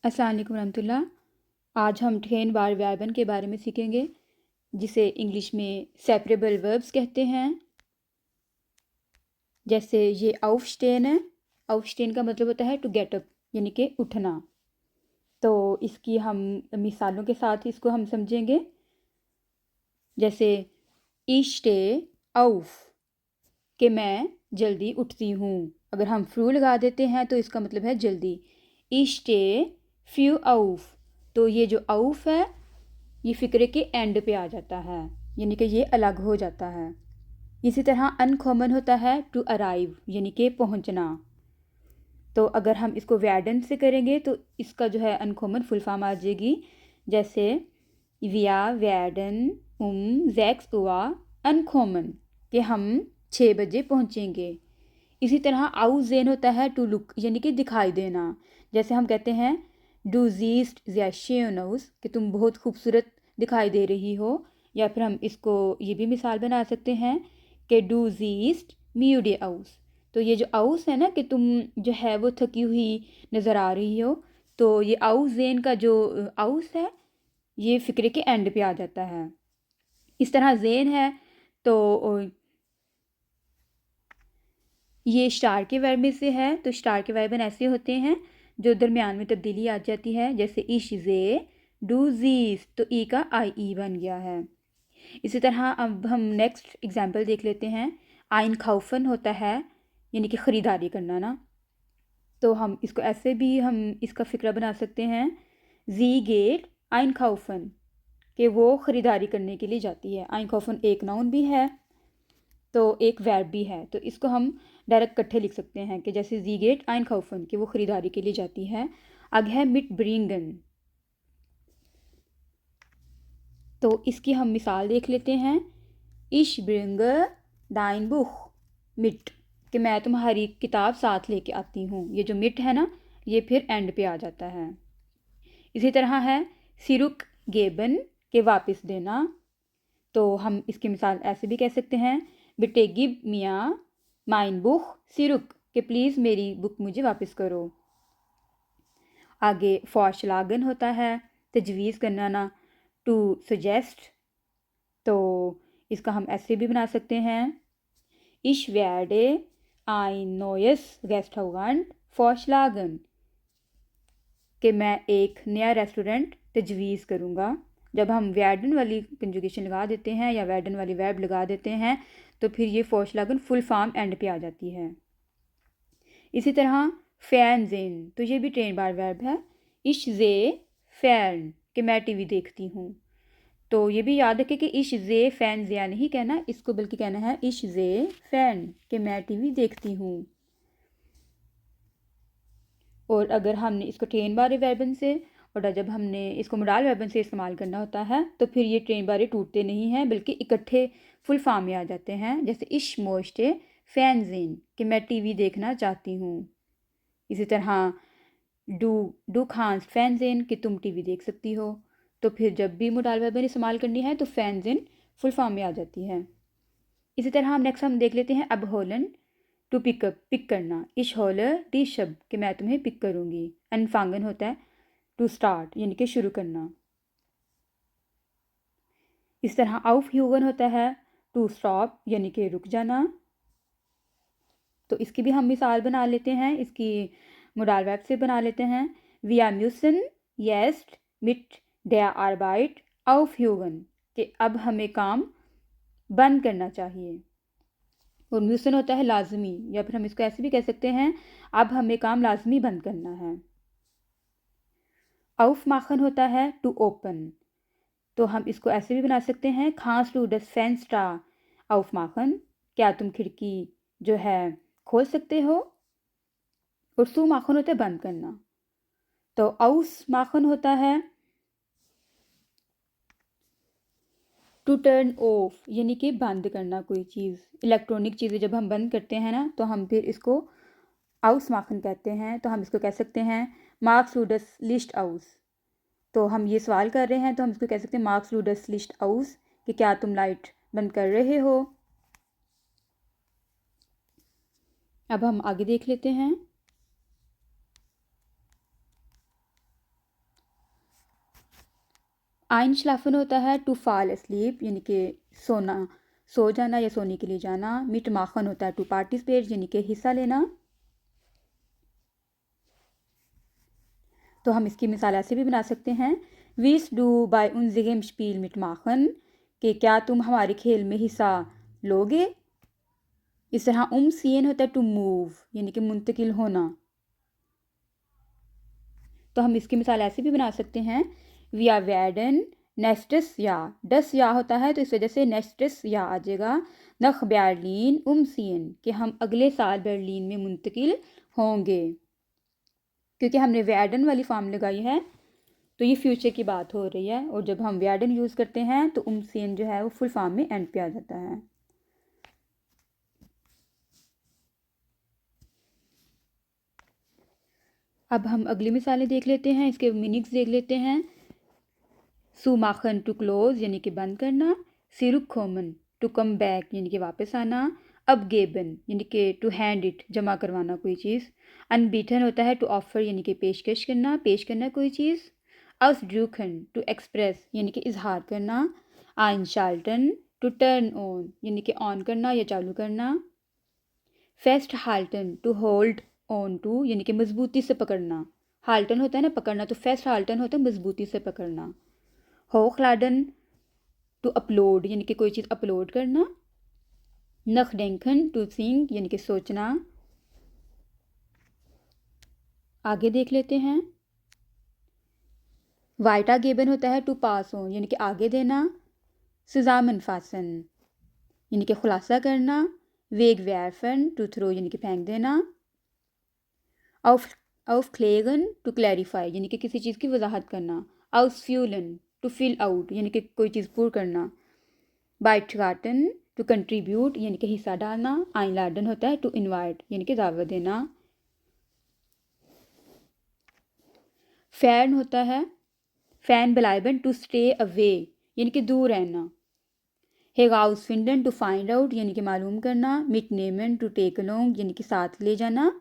अस्सलाम वालेकुम रहमतुल्लाह। आज हम ठेन बार व्यापन के बारे में सीखेंगे, जिसे इंग्लिश में सेपरेबल वर्ब्स कहते हैं। जैसे ये aufstehen है। aufstehen का मतलब होता है टू गेट अप, यानी कि उठना। तो इसकी हम मिसालों के साथ इसको हम समझेंगे। जैसे ich stehe auf, कि मैं जल्दी उठती हूँ। अगर हम फ्रू लगा देते हैं तो इसका मतलब है जल्दी। ich stehe früh auf, तो ये जो auf है ये फ़िक्रे के एंड पे आ जाता है, यानी कि ये अलग हो जाता है। इसी तरह अनकॉमन होता है टू अराइव, यानी कि पहुंचना। तो अगर हम इसको वैडन से करेंगे तो इसका जो है अनकॉमन फुल फॉर्म आ जाएगी। जैसे विया वैडन 6 Uhr अनकॉमन, कि हम 6 बजे पहुंचेंगे। इसी तरह आउजेन होता है टू लुक, यानी कि दिखाई देना। जैसे हम कहते हैं डू जीस्ट या शेनउस, कि तुम बहुत खूबसूरत दिखाई दे रही हो। या फिर हम इसको ये भी मिसाल बना सकते हैं कि डू जीस्ट म्यूडे आउस, तो ये जो आउस है ना, कि तुम जो है वो थकी हुई नज़र आ रही हो। तो ये आउजेन का जो आउस है ये फ़िक्रे के एंड पे आ जाता है। इस तरह जेन है तो ये स्टार के वर्ब में से है। तो स्टार के वर्ब ऐसे होते हैं जो दरमियान में तब्दीली आ जाती है। जैसे इश जे डू जीस, तो ई का आई ई बन गया है। इसी तरह अब हम नेक्स्ट एग्जाम्पल देख लेते हैं। आइन खाउफन होता है, यानी कि ख़रीदारी करना ना। तो हम इसको ऐसे भी हम इसका फ़िक्रा बना सकते हैं। जी गेट आइन खाउफन, कि वो ख़रीदारी करने के लिए जाती है। आइन खाउफन एक नाउन भी है तो एक वर्ब भी है, तो इसको हम डायरेक्ट इकट्ठे लिख सकते हैं कि जैसे जी गेट आइन खाउफन, कि वो ख़रीदारी के लिए जाती है। आगे है मिट ब्रिंगन, तो इसकी हम मिसाल देख लेते हैं। इश ब्रिंग डाइन बुख मिट, कि मैं तुम्हारी किताब साथ लेके आती हूँ। ये जो मिट है ना, ये फिर एंड पे आ जाता है। इसी तरह है सिरुक गेबन, के वापस देना। तो हम इसकी मिसाल ऐसे भी कह सकते हैं बिटे गिब मियाँ माइन बुख सिरुक, कि प्लीज़ मेरी बुक मुझे वापस करो। आगे फॉशलागन होता है तजवीज़ करना ना, टू सजेस्ट। तो इसका हम ऐसे भी बना सकते हैं। इश werde ein neues Restaurant vorschlagen, कि मैं एक नया रेस्टोरेंट तजवीज़ करूँगा। जब हम वैडन वाली कंजुगेशन लगा देते हैं या वैडन वाली वर्ब लगा देते हैं तो फिर ये फॉशलागन फुल फॉर्म एंड पे आ जाती है। इसी तरह फैनजेन, तो ये भी ट्रेन बार वर्ब है। इश जे फैन, कि मैं टीवी देखती हूँ। तो ये भी याद रखें कि इश जे फैन ज़िया नहीं कहना इसको, बल्कि कहना है इश जे फैन, कि मैं टीवी देखती हूँ। और अगर हमने इसको ट्रेन बारे वर्बन से और जब हमने इसको मोडाल वर्बन से इस्तेमाल करना होता है तो फिर ये ट्रेन बारे टूटते नहीं हैं, बल्कि इकट्ठे फुल फॉर्म में आ जाते हैं। जैसे इश मोश्ते फैनजिन, कि मैं टीवी देखना चाहती हूँ। इसी तरह डू डू खांस फैनजिन, कि तुम टीवी देख सकती हो। तो फिर जब भी मोडाल वर्बन इस्तेमाल करनी है तो फैनजिन फुल फॉर्म में आ जाती है। इसी तरह हम देख लेते हैं अब होलन, टू पिकअप, पिक करना। इश होलर टी शब्द, कि मैं तुम्हें पिक करूँगी। अनफांगन होता है टू स्टार्ट, यानी कि शुरू करना। इस तरह आउफ ह्यूगन होता है टू स्टॉप, यानी कि रुक जाना। तो इसकी भी हम मिसाल बना लेते हैं, इसकी मोडाल वर्ब से बना लेते हैं। वी आर म्यूसन येस्ट मिट der आर्बाइट आउफ ह्यूगन, कि अब हमें काम बंद करना चाहिए। और म्यूसन होता है लाजमी, या फिर हम इसको ऐसे भी कह सकते हैं अब हमें काम लाजमी बंद करना है। आउफ माखन होता है टू ओपन, तो हम इसको ऐसे भी बना सकते हैं खास टू डस फेंस्टा आउफ माखन, क्या तुम खिड़की जो है खोल सकते हो। और सू माखन होता है बंद करना। तो आउस माखन होता है टू टर्न ऑफ, यानी कि बंद करना कोई चीज़। इलेक्ट्रॉनिक चीज़ें जब हम बंद करते हैं ना तो हम फिर इसको आउस माखन कहते हैं। तो हम इसको कह सकते हैं मार्क्स लूडस लिस्ट आउस। तो हम ये सवाल कर रहे हैं तो हम इसको कह सकते हैं मार्क्स लूडस लिस्ट आउस, कि क्या तुम लाइट बंद कर रहे हो। अब हम आगे देख लेते हैं। einschlafen होता है टू fall asleep यानी कि सोना, सो जाना या सोने के लिए जाना। mitmachen होता है टू participate यानी कि हिस्सा लेना। तो हम इसकी मिसाल ऐसे भी बना सकते हैं, willst du bei unserem Spiel mitmachen, कि क्या तुम हमारे खेल में हिस्सा लोगे। इस तरह umziehen होता है टू मूव यानी कि मुंतकिल होना। तो हम इसकी मिसाल ऐसे भी बना सकते हैं, wir werden nächstes Jahr, das Jahr होता है तो इस वजह से nächstes Jahr आ जाएगा, nach Berlin umziehen, कि हम अगले साल बर्लिन में मुंतकिल होंगे। क्योंकि हमने werden वाली फॉर्म लगाई है तो ये फ्यूचर की बात हो रही है, और जब हम werden यूज़ करते हैं तो umziehen जो है वो फुल फॉर्म में एंड पे आ जाता है। अब हम अगली मिसालें देख लेते हैं, इसके मीनिंग्स देख लेते हैं। सुमाखन टू क्लोज यानी कि बंद करना, सिरुखोमन टू कम बैक यानी कि वापस आना, अब गेबन यानी कि टू हैंड इट जमा करवाना कोई चीज़, अनबीटन होता है टू ऑफर यानी कि पेशकश करना, पेश करना कोई चीज़, ausdrücken टू एक्सप्रेस यानी कि इजहार करना, einschalten टू टर्न ऑन यानी कि ऑन करना या चालू करना, festhalten to hold on to यानी कि मजबूती से पकड़ना, हाल्टन होता है ना पकड़ना, तो फेस्ट हाल्टन होता है मजबूती से पकड़ना, होखलाडन टू अपलोड यानी कि कोई चीज़ अपलोड करना, नखडेंखन टू थिंक यानी कि सोचना। आगे देख लेते हैं, वाइटा गेबन होता है टू पास ऑन यानी कि आगे देना, सुजामन फासन यानी कि खुलासा करना, वेग वैरफन टू थ्रो यानी कि फेंक देना, ऑफ क्लेगन टू क्लैरिफाई यानी कि किसी चीज़ की वजाहत करना, आउसफ्यूलन टू फिल आउट यानी कि कोई चीज़ पूर करना, बाइटगाटन टू कंट्रीब्यूट यानी कि हिस्सा डालना, आइनलाडन होता है टू इनवाइट यानी कि दावत देना, फैन होता है फैन बलाइबन टू स्टे अवे यानी कि दूर रहना, हेगाउस फिंडन टू फाइंड आउट यानी कि मालूम करना, मिटनेमन टू टेक अलोंग यानी कि साथ ले जाना,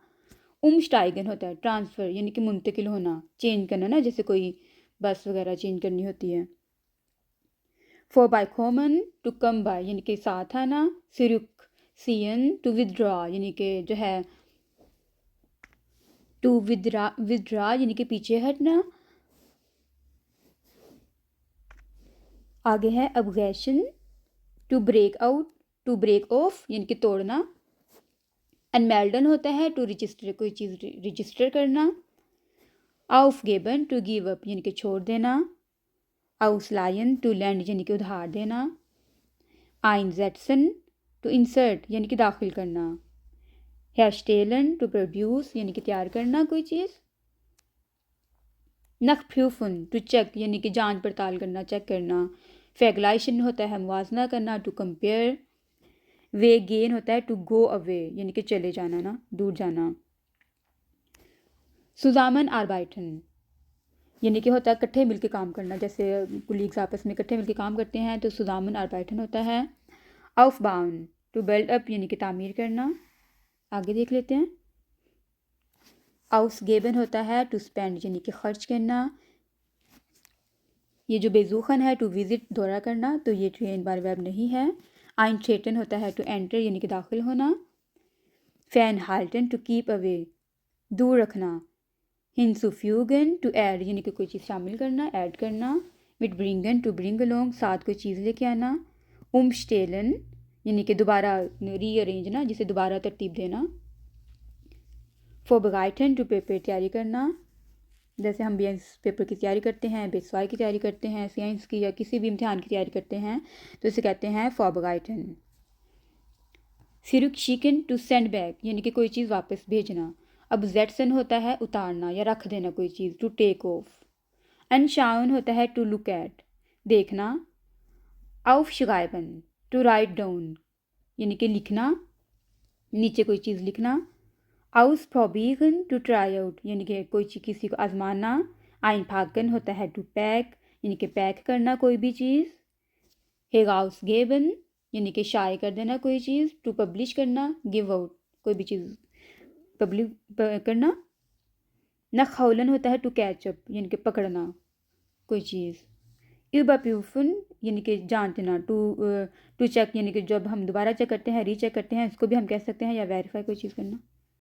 उमस्टाइगन होता है ट्रांसफ़र यानी कि मुंतकिल होना, चेंज करना ना, जैसे कोई बस वगैरह चेंज करनी होती है, फॉर बाय कॉमन टू कम बाय यानी कि साथ आना, सिरुक सीएन टू विदड्रॉ यानी कि जो है टू विदड्रॉ यानी कि पीछे हटना। आगे है अबगैशन to break out to break off यानी कि तोड़ना, अनमेल्डन होता है टू रजिस्टर कोई चीज़ रजिस्टर करना, आउफ गेबन टू गिव अप यानी कि छोड़ देना, आउसलायन टू लैंड यानी कि उधार देना, आइनजेटसन टू इंसर्ट यानी कि दाखिल करना, हेयरस्टेलन टू प्रोड्यूस यानी कि तैयार करना कोई चीज़, नखफ्यूफन टू चेक यानी कि जांच पड़ताल करना चेक करना, फैगलाइशन होता है मुवाजना करना टू कंपेयर, वे गेन होता है टू गो अवे यानी कि चले जाना ना, दूर जाना, सुजामन आरबाइटन यानी कि होता है इकट्ठे मिलकर काम करना, जैसे कुलीग्स आपस में इकट्ठे मिलकर काम करते हैं तो सुजामन आरबाइटन होता है, आउफबाउन टू बिल्ड अप यानी कि तामीर करना। आगे देख लेते हैं, आउस गेबन होता है टू स्पेंड यानी कि खर्च करना, ये जो बेजूखन है टू विज़िट दौरा करना, तो ये ट्रेन बार वेब नहीं है, आइन ट्रेटन होता है टू एंटर यानी कि दाखिल होना, फैन हाल्टन टू कीप अवे दूर रखना, हिंसुफ्यूगन टू ऐड यानी कि कोई चीज़ शामिल करना ऐड करना, मिट ब्रिंगन टू ब्रिंग अलोंग साथ कोई चीज़ लेके आना, उमस्टेलन यानी कि दोबारा रीअरेंज ना, जिसे दोबारा तरतीब देना, फोबगाइटन टू पेपर तैयारी करना, जैसे हम BS पेपर की तैयारी करते हैं, BSY की तैयारी करते हैं, साइंस की या किसी भी इम्तिहान की तैयारी करते हैं तो इसे कहते हैं फॉबगाइटन। सिरुकशिकन टू सेंड बैक यानी कि कोई चीज़ वापस भेजना, अब जेटसन होता है उतारना या रख देना कोई चीज़, टू टेक ऑफ, अनशाउन होता है टू लुक एट देखना, आउफ शिगायबन टू राइट डाउन यानी कि लिखना, नीचे कोई चीज़ लिखना, आउस प्रॉबिगन टू ट्राई आउट यानी कि कोई चीज़ किसी को आजमाना, आइन भागन होता है टू पैक यानी कि पैक करना कोई भी चीज़, हेगाउस गेबन यानी कि शाये कर देना कोई चीज़, टू पब्लिश करना, गिव आउट कोई भी चीज़ पब्लिक करना, नखौलन होता है टू कैच अप यानी कि पकड़ना कोई चीज़, überprüfen यानी कि जांचना, टू चेक यानी कि जब हम दोबारा चेक करते हैं, रीचेक करते हैं, इसको भी हम कह सकते हैं, या वेरीफाई कोई चीज़ करना।